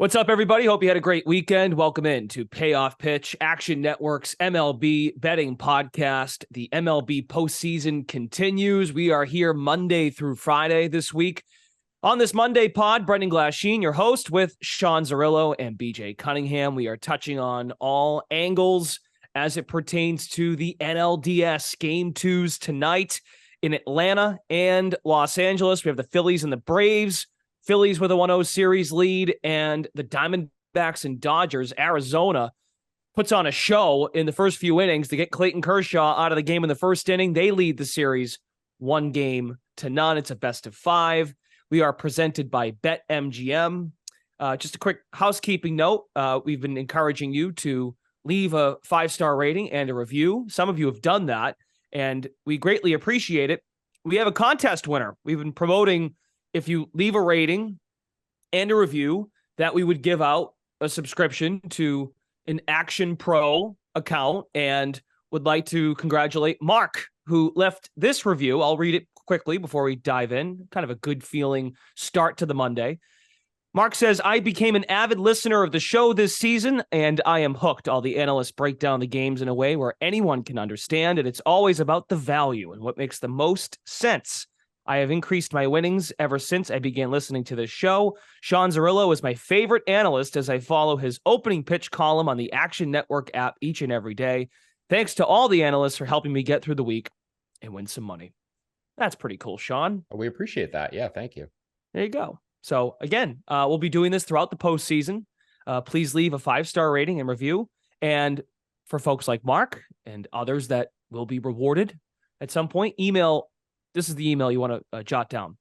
What's up, everybody? Hope you had a great weekend. Welcome in to Payoff Pitch, Action Network's MLB betting podcast. The MLB postseason continues. We are here Monday through Friday this week. On this Monday pod, Brendan Glasheen, your host, with Sean Zerillo and BJ Cunningham. We are touching on all angles as it pertains to the NLDS Game 2s tonight in Atlanta and Los Angeles. We have the Phillies and the Braves. Phillies with a 1-0 series lead, and the Diamondbacks and Dodgers. Arizona puts on a show in the first few innings to get Clayton Kershaw out of the game in the first inning. They lead the series 1-0. It's a best of 5. We are presented by BetMGM. Just a quick housekeeping note. We've been encouraging you to leave a 5-star rating and a review. Some of you have done that, and we greatly appreciate it. We have a contest winner. We've been promoting, if you leave a rating and a review, that we would give out a subscription to an Action Pro account, and would like to congratulate Mark, who left this review. I'll read it quickly before we dive in. Kind of a good feeling start to the Monday. Mark says, I became an avid listener of the show this season, and I am hooked. All the analysts break down the games in a way where anyone can understand, and it's always about the value and what makes the most sense. I have increased my winnings ever since I began listening to this show. Sean Zerillo is my favorite analyst as I follow his opening pitch column on the Action Network app each and every day. Thanks to all the analysts for helping me get through the week and win some money. That's pretty cool, Sean. We appreciate that. Yeah, thank you. There you go. So again, we'll be doing this throughout the postseason. Please leave a 5-star rating and review. And for folks like Mark and others that will be rewarded at some point, this is the email you want to jot down.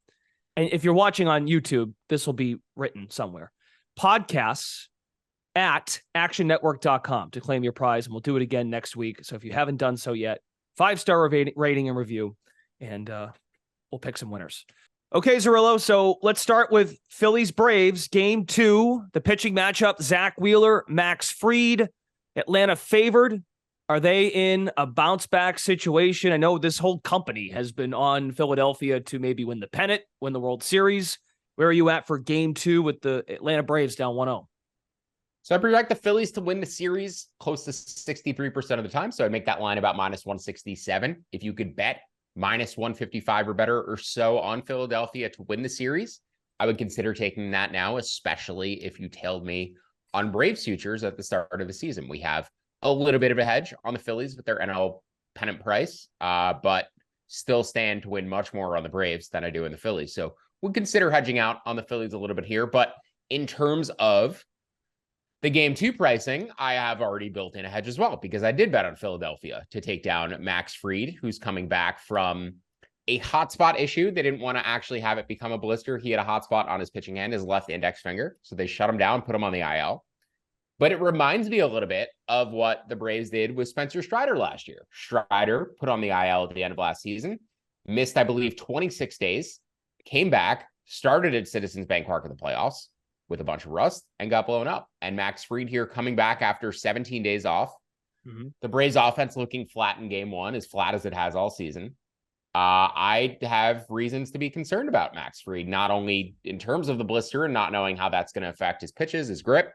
And if you're watching on YouTube, this will be written somewhere. Podcasts@actionnetwork.com to claim your prize. And we'll do it again next week. So if you haven't done so yet, 5-star rating and review, and we'll pick some winners. Okay, Zerillo. So let's start with Phillies Braves Game 2, the pitching matchup. Zach Wheeler, Max Fried. Atlanta favored. Are they in a bounce back situation? I know this whole company has been on Philadelphia to maybe win the pennant, win the World Series. Where are you at for Game 2 with the Atlanta Braves down 1-0? So I project the Phillies to win the series close to 63% of the time. So I'd make that line about -167. If you could bet -155 or better or so on Philadelphia to win the series, I would consider taking that now, especially if you tailed me on Braves futures at the start of the season. We have a little bit of a hedge on the Phillies with their NL pennant price, but still stand to win much more on the Braves than I do in the Phillies. So we'll consider hedging out on the Phillies a little bit here. But in terms of the Game 2 pricing, I have already built in a hedge as well, because I did bet on Philadelphia to take down Max Fried, who's coming back from a hotspot issue. They didn't want to actually have it become a blister. He had a hotspot on his pitching hand, his left index finger. So they shut him down, put him on the IL. But it reminds me a little bit of what the Braves did with Spencer Strider last year. Strider put on the IL at the end of last season, missed, I believe, 26 days, came back, started at Citizens Bank Park in the playoffs with a bunch of rust, and got blown up. And Max Fried here coming back after 17 days off. Mm-hmm. The Braves offense looking flat in Game 1, as flat as it has all season. I have reasons to be concerned about Max Fried, not only in terms of the blister and not knowing how that's going to affect his pitches, his grip,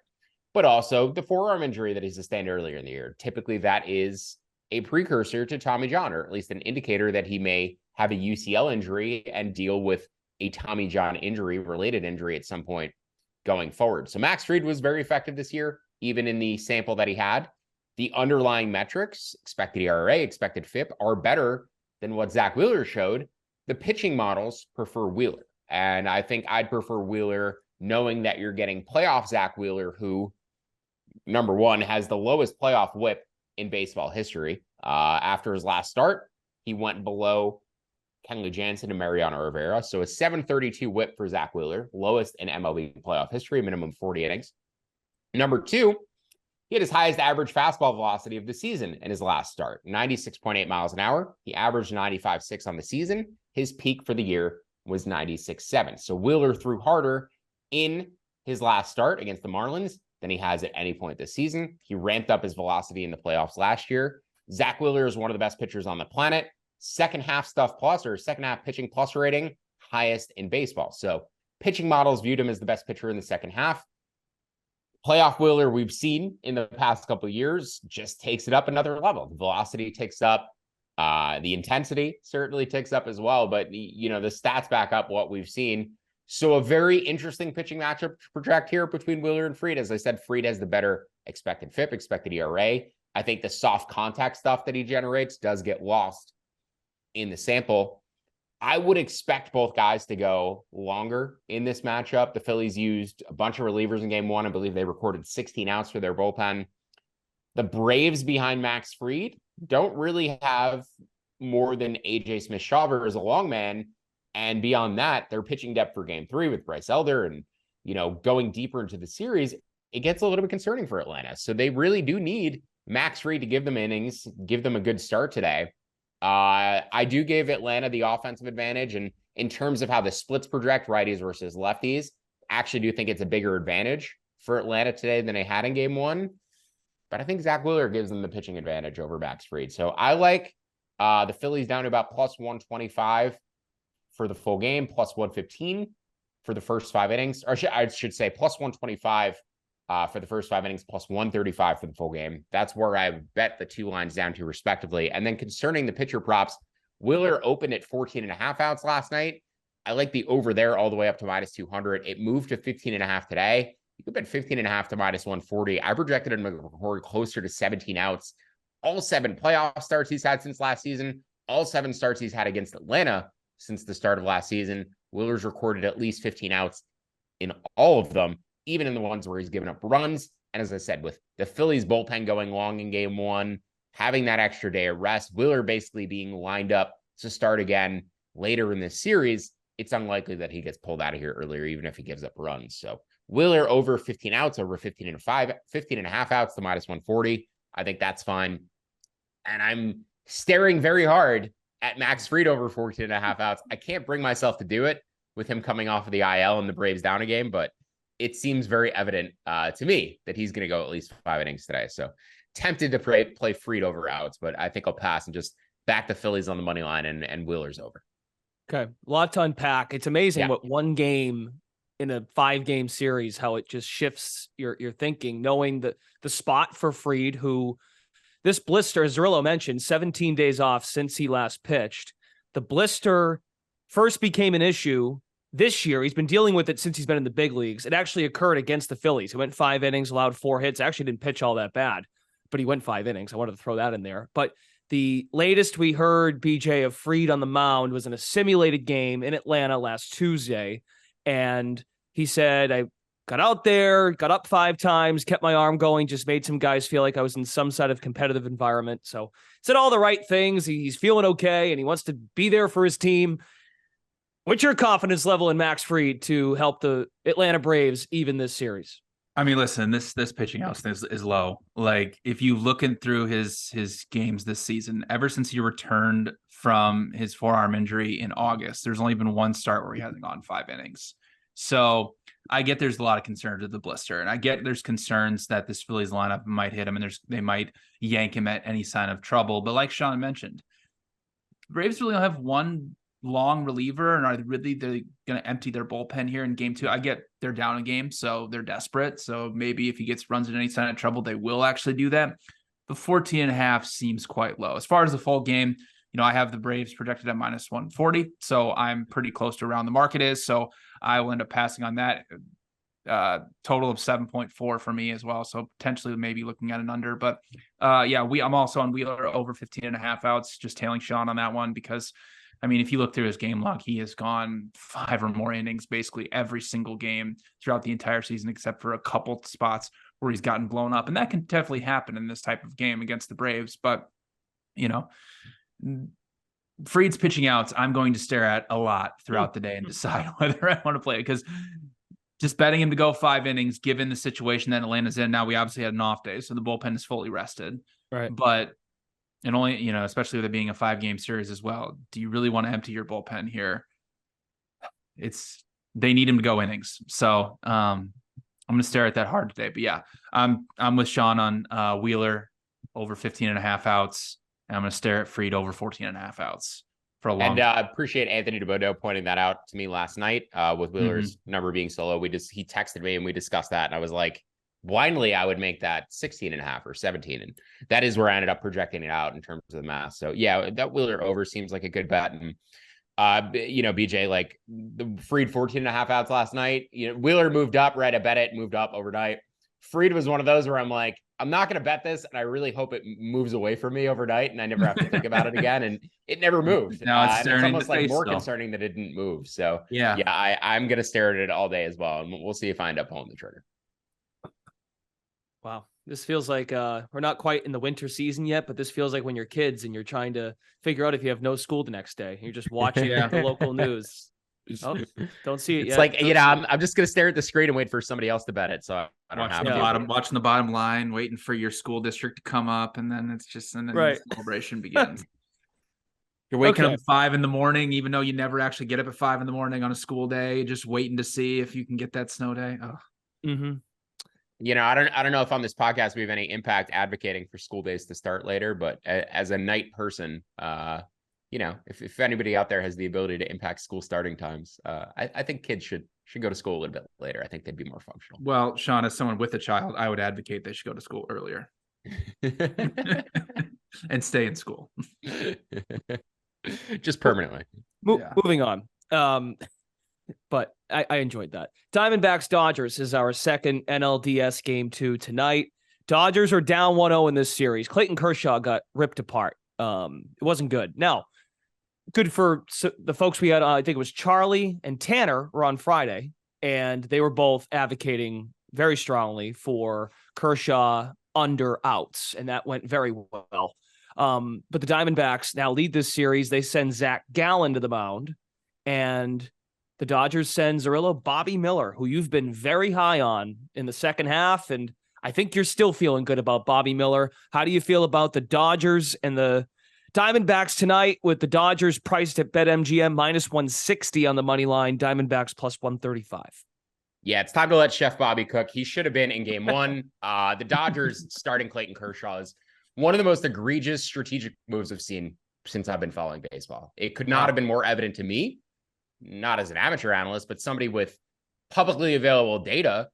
but also the forearm injury that he sustained earlier in the year. Typically, that is a precursor to Tommy John, or at least an indicator that he may have a UCL injury and deal with a Tommy John related injury at some point going forward. So Max Fried was very effective this year, even in the sample that he had. The underlying metrics, expected ERA, expected FIP, are better than what Zach Wheeler showed. The pitching models prefer Wheeler. And I think I'd prefer Wheeler, knowing that you're getting playoff Zach Wheeler, who, number one, has the lowest playoff whip in baseball history. After his last start, he went below Kenley Jansen and Mariano Rivera. So a 732 whip for Zach Wheeler, lowest in MLB playoff history, minimum 40 innings. Number two, he had his highest average fastball velocity of the season in his last start, 96.8 miles an hour. He averaged 95.6 on the season. His peak for the year was 96.7. So Wheeler threw harder in his last start against the Marlins than he has at any point this season. He ramped up his velocity in the playoffs last year. Zach Wheeler is one of the best pitchers on the planet. Second half stuff plus, or second half pitching plus rating, highest in baseball. So pitching models viewed him as the best pitcher in the second half. Playoff Wheeler we've seen in the past couple of years just takes it up another level. The velocity takes up, the intensity certainly takes up as well, but the stats back up what we've seen. So a very interesting pitching matchup to project here between Wheeler and Fried. As I said, Fried has the better expected FIP, expected ERA. I think the soft contact stuff that he generates does get lost in the sample. I would expect both guys to go longer in this matchup. The Phillies used a bunch of relievers in game one. I believe they recorded 16 outs for their bullpen. The Braves behind Max Fried don't really have more than AJ Smith-Shawver as a long man. And beyond that, their pitching depth for game three with Bryce Elder and, going deeper into the series, it gets a little bit concerning for Atlanta. So they really do need Max Fried to give them innings, give them a good start today. I do give Atlanta the offensive advantage. And in terms of how the splits project, righties versus lefties, I actually do think it's a bigger advantage for Atlanta today than they had in game one. But I think Zach Wheeler gives them the pitching advantage over Max Fried. So I like the Phillies down to about plus 125 for the full game, plus 115 for the first 5 innings. Or I should say plus 125 for the first 5 innings, plus 135 for the full game. That's where I bet the 2 lines down to respectively. And then concerning the pitcher props, Wheeler opened at 14.5 outs last night. I like the over there all the way up to minus 200. It moved to 15.5 today. You could bet 15.5 to minus 140. I projected him to record closer to 17 outs. All 7 playoff starts he's had since last season, all 7 starts he's had against Atlanta since the start of last season. Wheeler's recorded at least 15 outs in all of them, even in the ones where he's given up runs. And as I said, with the Phillies bullpen going long in game one, having that extra day of rest, Wheeler basically being lined up to start again later in this series, it's unlikely that he gets pulled out of here earlier, even if he gives up runs. So Wheeler over 15 outs, over 15.5 outs to minus 140. I think that's fine. And I'm staring very hard at Max Fried over 14.5 outs. I can't bring myself to do it with him coming off of the IL and the Braves down a game, but it seems very evident to me that he's going to go at least 5 innings today. So tempted to play Fried over outs, but I think I'll pass and just back the Phillies on the money line and Wheeler's over. Okay. A lot to unpack. It's amazing what one game in a 5-game series, how it just shifts your thinking, knowing that the spot for Fried, who this blister, as Zerillo mentioned, 17 days off since he last pitched. The blister first became an issue this year. He's been dealing with it since he's been in the big leagues. It actually occurred against the Phillies. He went 5 innings, allowed 4 hits. Actually didn't pitch all that bad, but he went 5 innings. I wanted to throw that in there. But the latest we heard, BJ, of Fried on the mound was in a simulated game in Atlanta last Tuesday. And he said, I got out there, got up 5 times, kept my arm going, just made some guys feel like I was in some sort of competitive environment. So said all the right things. He's feeling okay, and he wants to be there for his team. What's your confidence level in Max Fried to help the Atlanta Braves even this series? I mean, listen, this pitching house is low. Like, if you looking through his games this season, ever since he returned from his forearm injury in August, there's only been 1 start where he hasn't gone 5 innings. So I get there's a lot of concerns with the blister, and I get there's concerns that this Phillies lineup might hit him and they might yank him at any sign of trouble. But like Sean mentioned, the Braves really only have 1 long reliever, and are they're going to empty their bullpen here in game 2? I get they're down a game, so they're desperate. So maybe if he gets runs at any sign of trouble, they will actually do that. But 14.5 seems quite low. As far as the full game, I have the Braves projected at minus 140, so I'm pretty close to around the market is. So I will end up passing on that. Total of 7.4 for me as well. So potentially maybe looking at an under. But I'm also on Wheeler over 15.5 outs, just tailing Sean on that one because, I mean, if you look through his game log, he has gone 5 or more innings basically every single game throughout the entire season, except for a couple spots where he's gotten blown up. And that can definitely happen in this type of game against the Braves. But, Fried's pitching outs, I'm going to stare at a lot throughout the day and decide whether I want to play it, because just betting him to go 5 innings, given the situation that Atlanta's in now, we obviously had an off day, so the bullpen is fully rested. Right. But and only, especially with it being a 5-game series as well, do you really want to empty your bullpen here? They need him to go innings. So I'm going to stare at that hard today. But yeah, I'm with Sean on Wheeler over 15.5 outs. And I'm going to stare at Fried over 14.5 outs for a long time. And appreciate Anthony DeBodo pointing that out to me last night with Wheeler's number being so low. He texted me and we discussed that. And I was like, blindly, I would make that 16.5 or 17. And that is where I ended up projecting it out in terms of the math. So yeah, that Wheeler over seems like a good bet. And BJ, like the Fried 14.5 outs last night, Wheeler moved up, right? I bet it moved up overnight. Fried was one of those where I'm like, I'm not going to bet this, and I really hope it moves away from me overnight, and I never have to think about it again. And it never moved. Now and it's almost like more though. concerning that it didn't move. So yeah, I'm going to stare at it all day as well, and we'll see if I end up pulling the trigger. Wow. This feels like we're not quite in the winter season yet, but this feels like when you're kids and you're trying to figure out if you have no school the next day. You're just watching the local news. Oh, don't see it it's yet. like, I'm just going to stare at the screen and wait for somebody else to bet it. So I don't have watching the bottom line, waiting for your school district to come up. And then right. The celebration begins. You're waking up at 5 a.m, even though you never actually get up at 5 a.m. on a school day, just waiting to see if you can get that snow day. Oh. Mm-hmm. I don't know if on this podcast we have any impact advocating for school days to start later, but as a night person, if anybody out there has the ability to impact school starting times, I think kids should go to school a little bit later. I think they'd be more functional. Well, Sean, as someone with a child, I would advocate they should go to school earlier and stay in school. Just permanently. Moving on. But I enjoyed that. Diamondbacks Dodgers is our second NLDS game 2 tonight. Dodgers are down 1-0 in this series. Clayton Kershaw got ripped apart. It wasn't good. Now, good for the folks we had. I think it was Charlie and Tanner were on Friday, and they were both advocating very strongly for Kershaw under outs, and that went very well. But the Diamondbacks now lead this series. They send Zach Gallen to the mound, and the Dodgers send Zerillo Bobby Miller, who you've been very high on in the second half, and I think you're still feeling good about Bobby Miller. How do you feel about the Dodgers and the Diamondbacks tonight, with the Dodgers priced at BetMGM minus 160 on the money line, Diamondbacks plus 135? Yeah, it's time to let Chef Bobby cook. He should have been in game 1. The Dodgers starting Clayton Kershaw is one of the most egregious strategic moves I've seen since I've been following baseball. It could not have been more evident to me, not as an amateur analyst, but somebody with publicly available data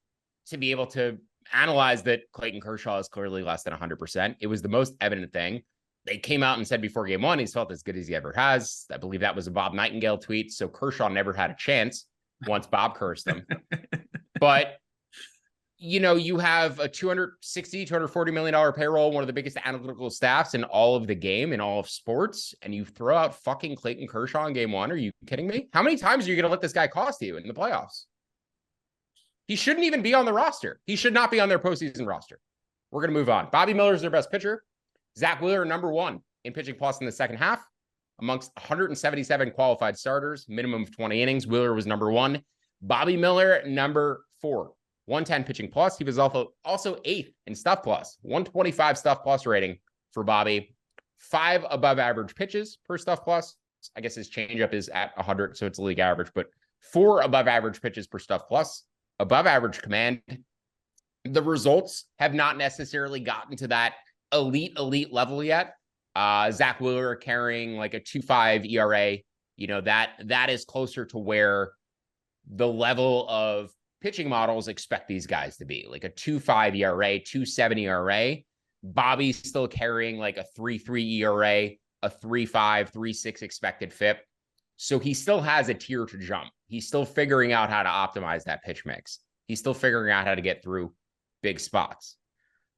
to be able to analyze that Clayton Kershaw is clearly less than 100%. It was the most evident thing. They came out and said before game 1, he's felt as good as he ever has. I believe that was a Bob Nightingale tweet. So Kershaw never had a chance once Bob cursed him. But, you have a $240 million payroll, one of the biggest analytical staffs in all of the game, in all of sports, and you throw out fucking Clayton Kershaw in game 1. Are you kidding me? How many times are you going to let this guy cost you in the playoffs? He shouldn't even be on the roster. He should not be on their postseason roster. We're going to move on. Bobby Miller is their best pitcher. Zach Wheeler, number 1 in pitching plus in the second half amongst 177 qualified starters, minimum of 20 innings. Wheeler was number 1. Bobby Miller, number 4, 110 pitching plus. He was also 8th in stuff plus, 125 stuff plus rating for Bobby. 5 above average pitches per stuff plus. I guess his changeup is at 100, so it's league average, but 4 above average pitches per stuff plus. Above average command. The results have not necessarily gotten to that elite level yet. Zach Wheeler carrying like a 2.5 ERA. That is closer to where the level of pitching models expect these guys to be, like a 2.5 ERA, 2.7 ERA. Bobby's still carrying like a 3.3 ERA, a 3.5, 3.6 expected FIP. So he still has a tier to jump. He's still figuring out how to optimize that pitch mix. He's still figuring out how to get through big spots.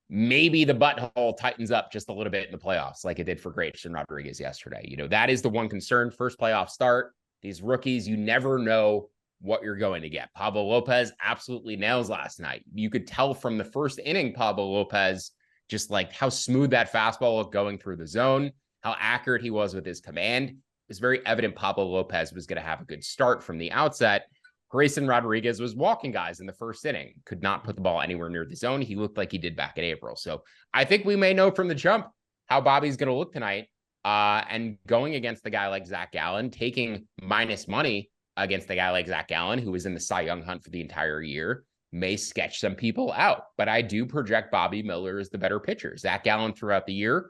Maybe the butthole tightens up just a little bit in the playoffs like it did for Grayson Rodriguez yesterday. That is the one concern. First playoff start. These rookies, you never know what you're going to get. Pablo Lopez absolutely nails last night. You could tell from the first inning, Pablo Lopez, just like how smooth that fastball looked going through the zone, how accurate he was with his command. It was very evident Pablo Lopez was going to have a good start from the outset. Grayson Rodriguez was walking guys in the first inning, could not put the ball anywhere near the zone. He looked like he did back in April. So I think we may know from the jump how Bobby's going to look tonight. And going against the guy like Zach Gallen, taking minus money against a guy like Zach Gallen, who was in the Cy Young hunt for the entire year, may sketch some people out. But I do project Bobby Miller as the better pitcher. Zach Gallen throughout the year,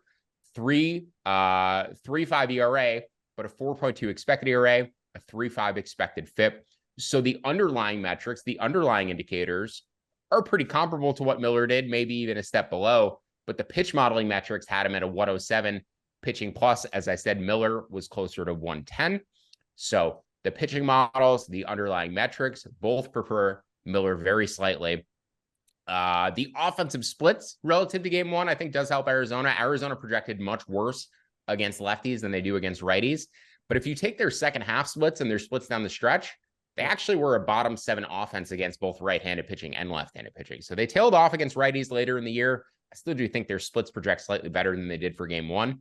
3.5 ERA, but a 4.2 expected ERA, a 3.5 expected FIP. So the underlying metrics, the underlying indicators are pretty comparable to what Miller did, maybe even a step below. But the pitch modeling metrics had him at a 107 pitching plus. As I said, Miller was closer to 110. So the pitching models, the underlying metrics, both prefer Miller very slightly. The offensive splits relative to game one, I think, does help Arizona. Arizona projected much worse against lefties than they do against righties. But if you take their second half splits and their splits down the stretch, they actually were a bottom 7 offense against both right-handed pitching and left-handed pitching. So they tailed off against righties later in the year. I still do think their splits project slightly better than they did for game one.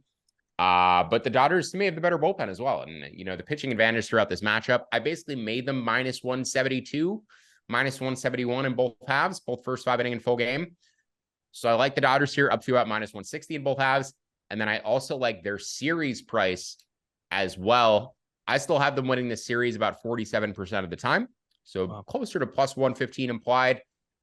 But the Dodgers, to me, have the better bullpen as well. And, the pitching advantage throughout this matchup, I basically made them minus 172, minus 171 in both halves, both first 5 inning and full game. So I like the Dodgers here up to about minus 160 in both halves. And then I also like their series price as well. I still have them winning this series about 47% of the time. So closer to plus 115 implied.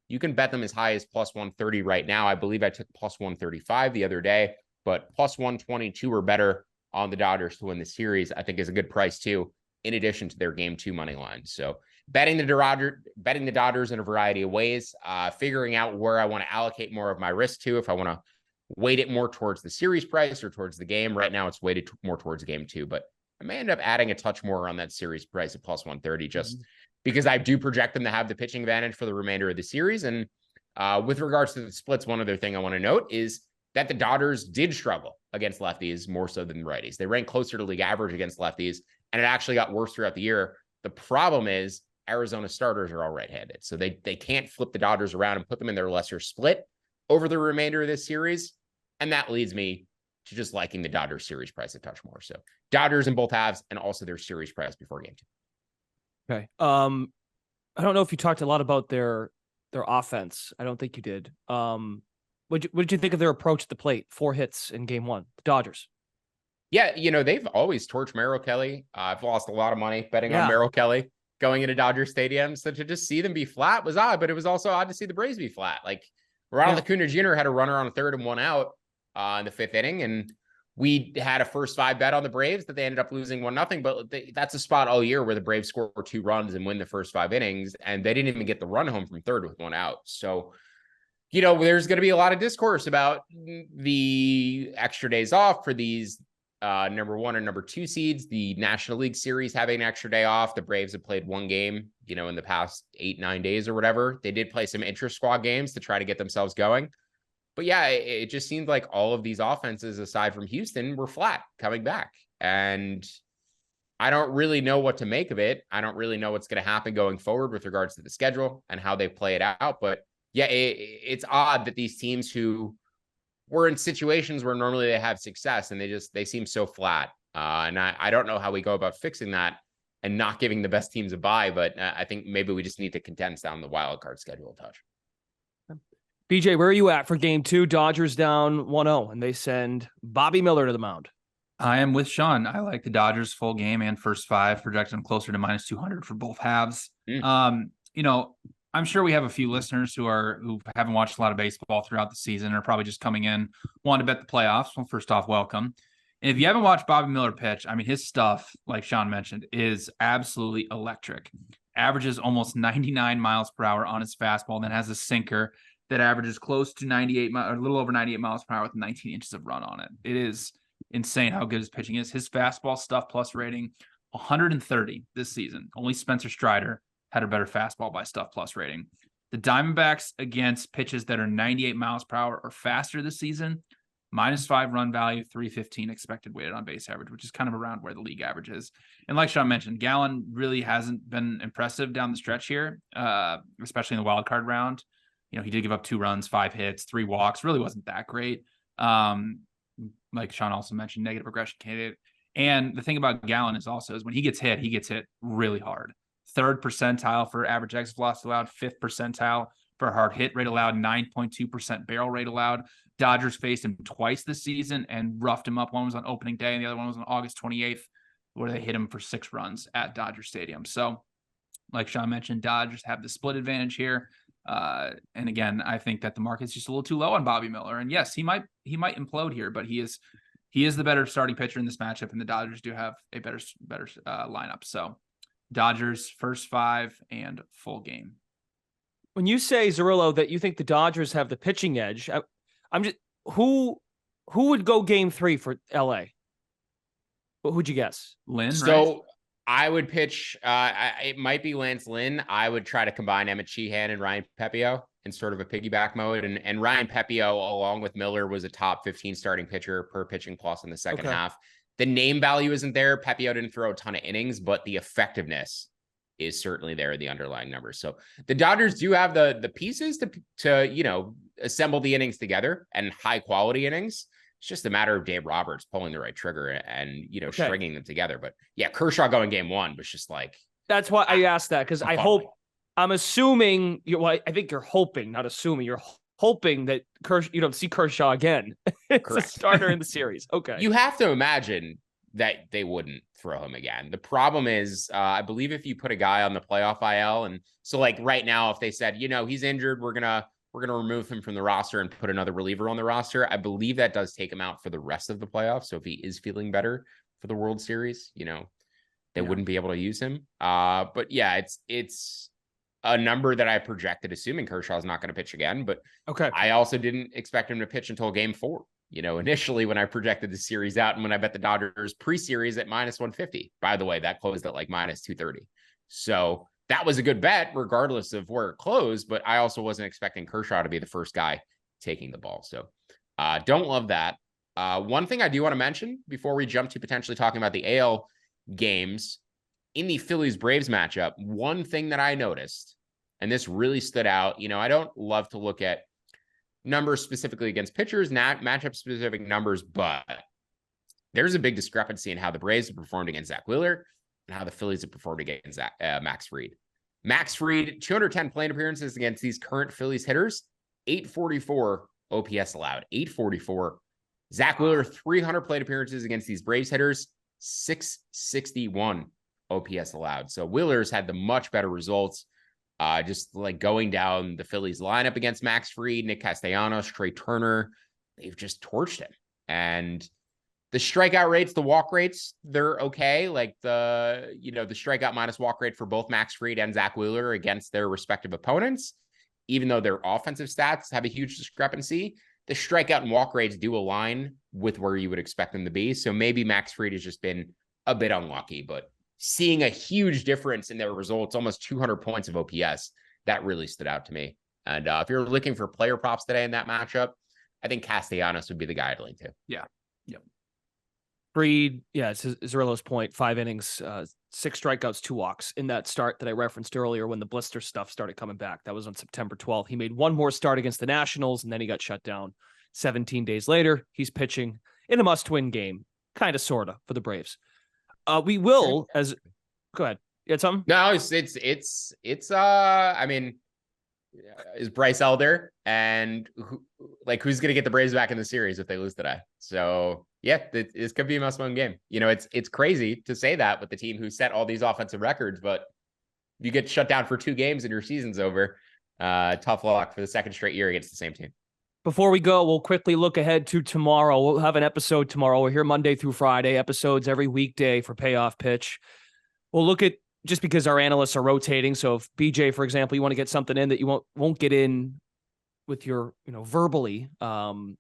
You can bet them as high as plus 130 right now. I believe I took plus 135 the other day, but plus 122 or better on the Dodgers to win the series, I think is a good price too, in addition to their game 2 money line. So betting the Dodgers in a variety of ways, figuring out where I want to allocate more of my risk to, if I want to weight it more towards the series price or towards the game. Right now it's weighted more towards game 2, but I may end up adding a touch more on that series price at plus 130 just because I do project them to have the pitching advantage for the remainder of the series. And with regards to the splits, one other thing I want to note is that the Dodgers did struggle against lefties more so than righties. They ranked closer to league average against lefties, and it actually got worse throughout the year. The problem is Arizona starters are all right-handed, so they can't flip the Dodgers around and put them in their lesser split over the remainder of this series. And that leads me to just liking the Dodgers series price a touch more. So Dodgers in both halves and also their series price before game 2. Okay. I don't know if you talked a lot about their offense. I don't think you did. What did you think of their approach at the plate? 4 hits in game 1, the Dodgers. Yeah, they've always torched Merrill Kelly. I've lost a lot of money betting on Merrill Kelly going into Dodger Stadium. So to just see them be flat was odd, but it was also odd to see the Braves be flat. Like Ronald Acuna Jr. had a runner on 3rd and 1 out in the 5th inning, and we had a first 5 bet on the Braves that they ended up losing 1-0. But that's a spot all year where the Braves score 2 runs and win the first 5 innings, and they didn't even get the run home from 3rd with 1 out. So, there's going to be a lot of discourse about the extra days off for these number 1 and number 2 seeds. The National League Series having an extra day off. The Braves have played 1 game, in the past 8-9 days or whatever. They did play some intra-squad games to try to get themselves going. But yeah, it just seemed like all of these offenses, aside from Houston, were flat coming back. And I don't really know what to make of it. I don't really know what's going to happen going forward with regards to the schedule and how they play it out. But yeah, it's odd that these teams who were in situations where normally they have success and they seem so flat. And I don't know how we go about fixing that and not giving the best teams a bye. But I think maybe we just need to condense down the wild card schedule a touch. BJ, where are you at for game 2? Dodgers down 1-0, and they send Bobby Miller to the mound. I am with Sean. I like the Dodgers full game and first 5, projecting them closer to minus 200 for both halves. I'm sure we have a few listeners who haven't watched a lot of baseball throughout the season, or probably just coming in, want to bet the playoffs. Well, first off, welcome. And if you haven't watched Bobby Miller pitch, I mean, his stuff, like Sean mentioned, is absolutely electric. Averages almost 99 miles per hour on his fastball, then has a sinker that averages close to 98, or a little over 98 miles per hour with 19 inches of run on it. It is insane how good his pitching is. His fastball stuff plus rating, 130 this season. Only Spencer Strider had a better fastball by stuff plus rating. The Diamondbacks against pitches that are 98 miles per hour or faster this season, -5 run value, 315 expected weighted on base average, which is kind of around where the league average is. And like Sean mentioned, Gallen really hasn't been impressive down the stretch here, especially in the wild card round. He did give up 2 runs, 5 hits, 3 walks. Really wasn't that great. Like Sean also mentioned, negative regression candidate. And the thing about Gallen is when he gets hit really hard. 3rd percentile for average exit velocity allowed, 5th percentile for hard hit rate allowed, 9.2% barrel rate allowed. Dodgers faced him twice this season and roughed him up. One was on opening day and the other one was on August 28th, where they hit him for 6 runs at Dodger Stadium. So like Sean mentioned, Dodgers have the split advantage here. And again, I think that the market's just a little too low on Bobby Miller. And yes, he might implode here, but he is the better starting pitcher in this matchup, and the Dodgers do have a better lineup. So Dodgers first 5 and full game. When you say, Zerillo, that you think the Dodgers have the pitching edge, I'm just who would go game 3 for LA? Who'd you guess? Lynn, So right? I would pitch, it might be Lance Lynn. I would try to combine Emmett Sheehan and Ryan Pepio in sort of a piggyback mode. And Ryan Pepio, along with Miller, was a top 15 starting pitcher per pitching plus in the second half. The name value isn't there. Pepio didn't throw a ton of innings, but the effectiveness is certainly there in the underlying numbers. So the Dodgers do have the pieces to assemble the innings together, and high quality innings. It's just a matter of Dave Roberts pulling the right trigger and stringing them together. But yeah, Kershaw going game 1 was just like, that's why I asked that, because I'm assuming I think you're hoping, not assuming, you're hoping that you don't see Kershaw again. It's correct. A starter in the series. Okay. You have to imagine that they wouldn't throw him again. The problem is, I believe if you put a guy on the playoff IL, and so like right now, if they said, he's injured, we're going to remove him from the roster and put another reliever on the roster, I believe that does take him out for the rest of the playoffs. So if he is feeling better for the World Series, they wouldn't be able to use him. But yeah, it's a number that I projected, assuming Kershaw's not going to pitch again. But I also didn't expect him to pitch until game 4. Initially when I projected the series out and when I bet the Dodgers pre-series at -150, by the way, that closed at like -230. So that was a good bet regardless of where it closed, but I also wasn't expecting Kershaw to be the first guy taking the ball. So don't love that. One thing I do want to mention before we jump to potentially talking about the AL games in the Phillies-Braves matchup, one thing that I noticed, and this really stood out, I don't love to look at numbers specifically against pitchers, not matchup specific numbers, but there's a big discrepancy in how the Braves have performed against Zach Wheeler and how the Phillies have performed against Max Fried. Max Fried, 210 plate appearances against these current Phillies hitters, 844 OPS allowed, 844. Zach Wheeler, 300 plate appearances against these Braves hitters, 661 OPS allowed. So Wheeler's had the much better results. Just like going down the Phillies lineup against Max Fried, Nick Castellanos, Trey Turner, they've just torched him. And the strikeout rates, the walk rates, they're okay. Like the strikeout minus walk rate for both Max Fried and Zach Wheeler against their respective opponents, even though their offensive stats have a huge discrepancy, the strikeout and walk rates do align with where you would expect them to be. So maybe Max Fried has just been a bit unlucky, but seeing a huge difference in their results, almost 200 points of OPS, that really stood out to me. And if you're looking for player props today in that matchup, I think Castellanos would be the guy to lean to. Yeah. Yep. Fried, yeah, it's Zerillo's point, 5 innings, 6 strikeouts, 2 walks in that start that I referenced earlier when the blister stuff started coming back. That was on September 12th. He made one more start against the Nationals, and then he got shut down 17 days later. He's pitching in a must-win game, kind of, sort of, for the Braves. We will, go ahead. You had something? No, it's I mean, is Bryce Elder, and who's going to get the Braves back in the series if they lose today? So yeah, this could be a must-win game. It's crazy to say that with the team who set all these offensive records, but you get shut down for 2 games and your season's over. Tough luck for the second straight year against the same team. Before we go, we'll quickly look ahead to tomorrow. We'll have an episode tomorrow. We're here Monday through Friday, episodes every weekday for Payoff Pitch. We'll look at, just because our analysts are rotating. So if BJ, for example, you want to get something in that you won't get in with your, verbally,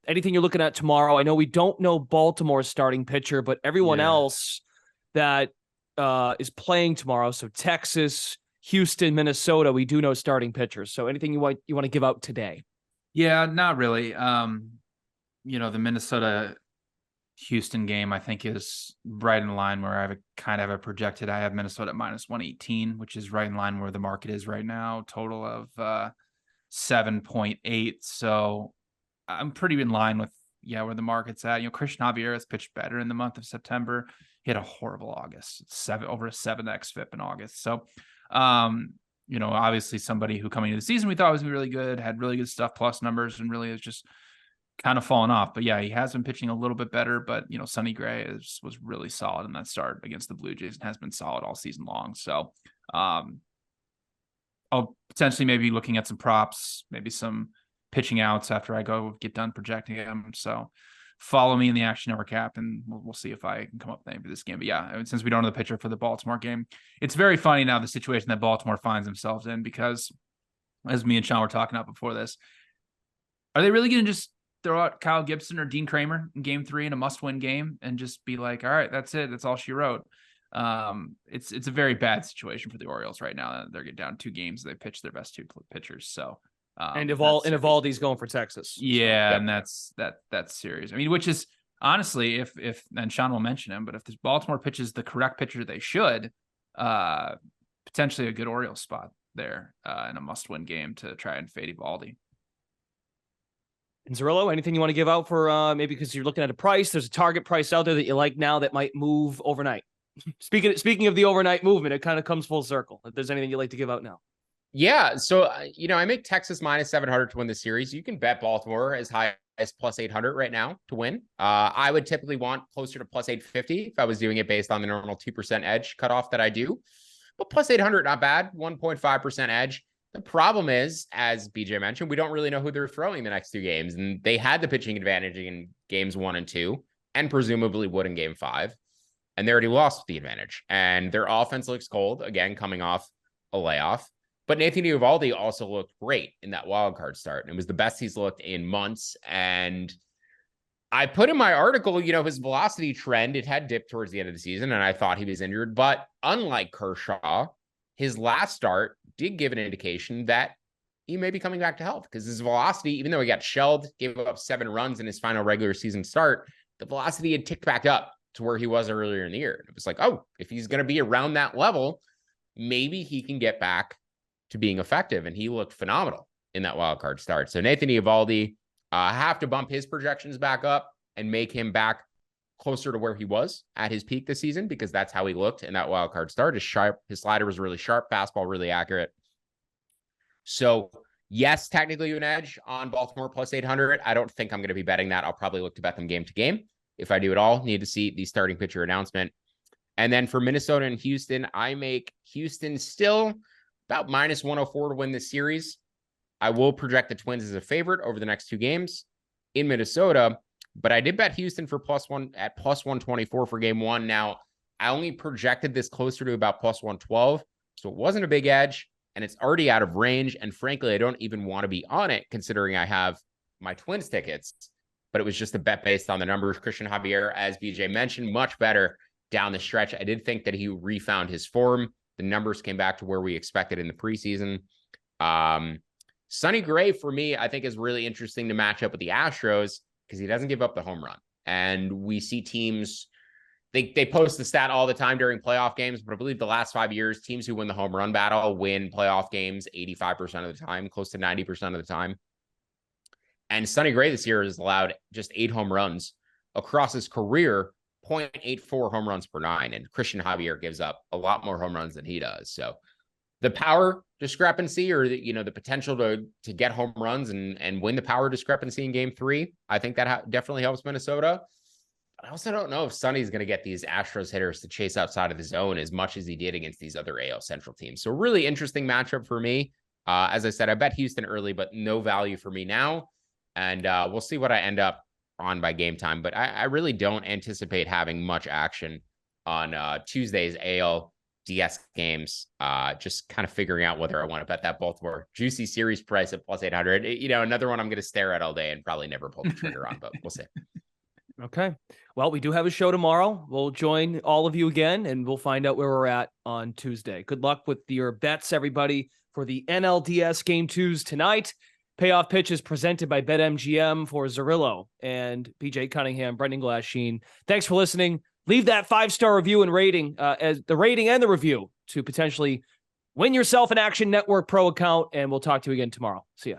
anything you're looking at tomorrow. I know we don't know Baltimore's starting pitcher, but everyone else that is playing tomorrow. So Texas, Houston, Minnesota, we do know starting pitchers. So anything you want to give out today? Yeah, not really. The Minnesota Houston game, I think, is right in line where I have a projected. I have Minnesota at -118, which is right in line where the market is right now. Total of 7.8. So I'm pretty in line with where the market's at. Christian Javier has pitched better in the month of September. He had a horrible August, over a 7x FIP in August. So obviously somebody who coming into the season we thought was gonna be really good, had really good stuff, plus numbers, and really is just kind of fallen off. But yeah, he has been pitching a little bit better. But Sonny Gray was really solid in that start against the Blue Jays and has been solid all season long. So I'll potentially maybe looking at some props, maybe some pitching outs after I get done projecting them. So follow me in the Action Network app, and we'll see if I can come up with anything for this game. But yeah, since we don't know the pitcher for the Baltimore game, it's very funny now the situation that Baltimore finds themselves in, because as me and Sean were talking about before this. Are they really going to just throw out Kyle Gibson or Dean Kramer in game 3 in a must-win game and just be like, all right, that's it. That's all she wrote. It's a very bad situation for the Orioles right now. They're getting down 2 games. They pitched their best 2 pitchers. So, and Evaldi's going for Texas. Yeah. And that's serious. I mean, which is honestly, if, and Sean will mention him, but if Baltimore pitches the correct pitcher, they should, potentially a good Orioles spot there, in a must-win game to try and fade Evaldi. And Zerillo, anything you want to give out for maybe because you're looking at a price? There's a target price out there that you like now that might move overnight. Speaking of the overnight movement, it kind of comes full circle. If there's anything you'd like to give out now. Yeah. So, I make Texas minus 700 to win the series. You can bet Baltimore as high as plus 800 right now to win. I would typically want closer to plus 850 if I was doing it based on the normal 2% edge cutoff that I do. But plus 800, not bad. 1.5% edge. The problem is, as BJ mentioned, we don't really know who they're throwing the next 2 games. And they had the pitching advantage in games 1 and 2, and presumably would in game 5. And they already lost the advantage. And their offense looks cold, again, coming off a layoff. But Nathan Eovaldi also looked great in that wild card start. And it was the best he's looked in months. And I put in my article, his velocity trend, it had dipped towards the end of the season, and I thought he was injured. But unlike Kershaw, his last start did give an indication that he may be coming back to health, because his velocity, even though he got shelled, gave up 7 runs in his final regular season start, the velocity had ticked back up to where he was earlier in the year. It was like, oh, if he's going to be around that level, maybe he can get back to being effective. And he looked phenomenal in that wild card start. So Nathan Eovaldi, have to bump his projections back up and make him back closer to where he was at his peak this season, because that's how he looked in that wild card start. His slider was really sharp, fastball really accurate. So yes, technically an edge on Baltimore plus 800. I don't think I'm going to be betting that. I'll probably look to bet them game to game. If I do at all, need to see the starting pitcher announcement. And then for Minnesota and Houston, I make Houston still about minus 104 to win this series. I will project the Twins as a favorite over the next 2 games in Minnesota, but I did bet Houston for +1 at plus 124 for game 1. Now, I only projected this closer to about plus 112, so it wasn't a big edge, and it's already out of range. And frankly, I don't even want to be on it, considering I have my Twins tickets, but it was just a bet based on the numbers. Christian Javier, as BJ mentioned, much better down the stretch. I did think that he refound his form. The numbers came back to where we expected in the preseason. Sonny Gray, for me, I think is really interesting to match up with the Astros, because he doesn't give up the home run. And we see teams, they post the stat all the time during playoff games, but I believe the last 5 years, teams who win the home run battle win playoff games 85% of the time, close to 90% of the time. And Sonny Gray this year has allowed just 8 home runs across his career, 0.84 home runs per 9. And Christian Javier gives up a lot more home runs than he does. So the power discrepancy, or the potential to get home runs and win the power discrepancy in game 3, I think that definitely helps Minnesota. But I also don't know if Sonny's going to get these Astros hitters to chase outside of the zone as much as he did against these other AL Central teams. So really interesting matchup for me. As I said, I bet Houston early, but no value for me now. And we'll see what I end up on by game time. But I really don't anticipate having much action on Tuesday's ALDS games. Just kind of figuring out whether I want to bet that Baltimore juicy series price at plus 800. Another one I'm going to stare at all day and probably never pull the trigger on, but we'll see. Okay. Well, we do have a show tomorrow. We'll join all of you again, and we'll find out where we're at on Tuesday. Good luck with your bets, everybody, for the NLDS Game 2s tonight. Payoff Pitch is presented by BetMGM for Zerillo and BJ Cunningham, Brendan Glasheen. Thanks for listening. Leave that 5-star review and rating, as the rating and the review, to potentially win yourself an Action Network Pro account, and we'll talk to you again tomorrow. See ya.